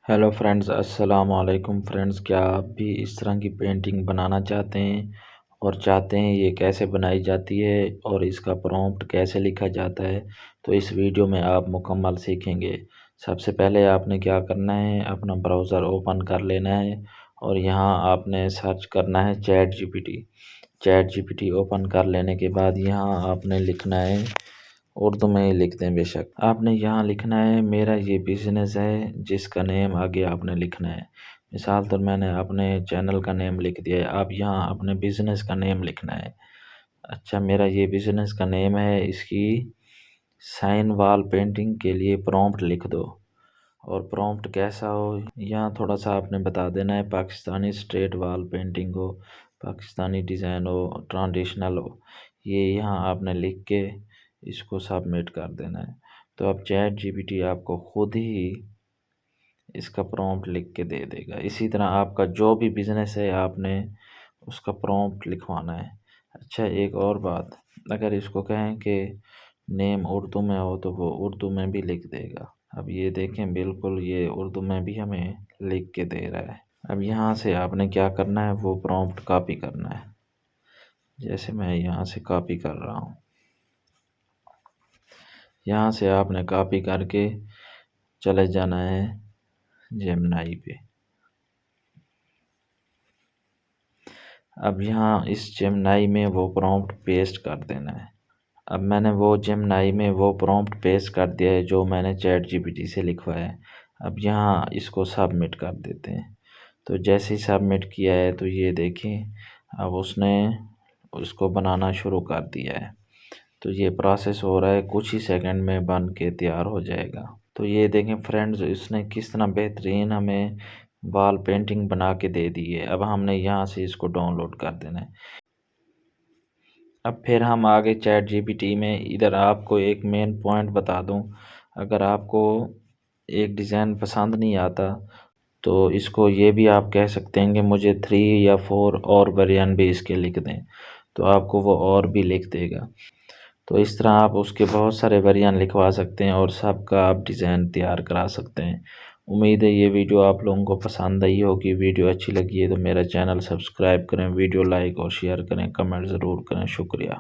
Hello friends, السلام علیکم friends. کیا آپ بھی اس طرح کی پینٹنگ بنانا چاہتے ہیں اور چاہتے ہیں یہ کیسے بنائی جاتی ہے اور اس کا پرومپٹ کیسے لکھا جاتا ہے؟ تو اس ویڈیو میں آپ مکمل سیکھیں گے۔ سب سے پہلے آپ نے کیا کرنا ہے، اپنا براؤزر اوپن کر لینا ہے اور یہاں آپ نے سرچ کرنا ہے ChatGPT open کر لینے کے بعد یہاں آپ نے لکھنا ہے، اردو میں ہی لکھ دیں بے شک۔ آپ نے یہاں لکھنا ہے میرا یہ بزنس ہے، جس کا نیم آگے آپ نے لکھنا ہے۔ مثال طور میں نے اپنے چینل کا نیم لکھ دیا ہے، آپ یہاں اپنے بزنس کا نیم لکھنا ہے۔ اچھا، میرا یہ بزنس کا نیم ہے، اس کی سائن وال پینٹنگ کے لیے پرومپٹ لکھ دو۔ اور پرومپٹ کیسا ہو، یہاں تھوڑا سا آپ نے بتا دینا ہے، پاکستانی اسٹریٹ وال پینٹنگ ہو، پاکستانی ڈیزائن ہو، ٹرانڈیشنل ہو، یہ یہاں آپ نے لکھ کے اس کو سبمٹ کر دینا ہے۔ تو اب چیٹ جی پی ٹی آپ کو خود ہی اس کا پرومپٹ لکھ کے دے دے گا۔ اسی طرح آپ کا جو بھی بزنس ہے آپ نے اس کا پرومپٹ لکھوانا ہے۔ اچھا، ایک اور بات، اگر اس کو کہیں کہ نیم اردو میں ہو تو وہ اردو میں بھی لکھ دے گا۔ اب یہ دیکھیں، بالکل یہ اردو میں بھی ہمیں لکھ کے دے رہا ہے۔ اب یہاں سے آپ نے کیا کرنا ہے، وہ پرومپٹ کاپی کرنا ہے، جیسے میں یہاں سے کاپی کر رہا ہوں۔ یہاں سے آپ نے کاپی کر کے چلے جانا ہے جیمنائی پہ۔ اب یہاں اس جیمنائی میں وہ پرومپٹ پیسٹ کر دینا ہے۔ اب میں نے وہ جیمنائی میں وہ پرومپٹ پیسٹ کر دیا ہے جو میں نے چیٹ جی پی ٹی سے لکھوایا ہے۔ اب یہاں اس کو سبمٹ کر دیتے ہیں۔ تو جیسے ہی سبمٹ کیا ہے تو یہ دیکھیں، اب اس نے اس کو بنانا شروع کر دیا ہے۔ تو یہ پروسیس ہو رہا ہے، کچھ ہی سیکنڈ میں بن کے تیار ہو جائے گا۔ تو یہ دیکھیں فرینڈز، اس نے کس طرح بہترین ہمیں وال پینٹنگ بنا کے دے دی ہے۔ اب ہم نے یہاں سے اس کو ڈاؤن لوڈ کر دینا ہے۔ اب پھر ہم آگے چیٹ جی پی ٹی میں، ادھر آپ کو ایک مین پوائنٹ بتا دوں، اگر آپ کو ایک ڈیزائن پسند نہیں آتا تو اس کو یہ بھی آپ کہہ سکتے ہیں کہ مجھے 3 یا 4 اور ویریانٹ بھی اس کے لکھ دیں، تو آپ کو وہ اور بھی لکھ دے گا۔ تو اس طرح آپ اس کے بہت سارے ویریانٹ لکھوا سکتے ہیں اور سب کا آپ ڈیزائن تیار کرا سکتے ہیں۔ امید ہے یہ ویڈیو آپ لوگوں کو پسند آئی ہوگی۔ ویڈیو اچھی لگی ہے تو میرا چینل سبسکرائب کریں، ویڈیو لائک اور شیئر کریں، کمنٹ ضرور کریں۔ شکریہ۔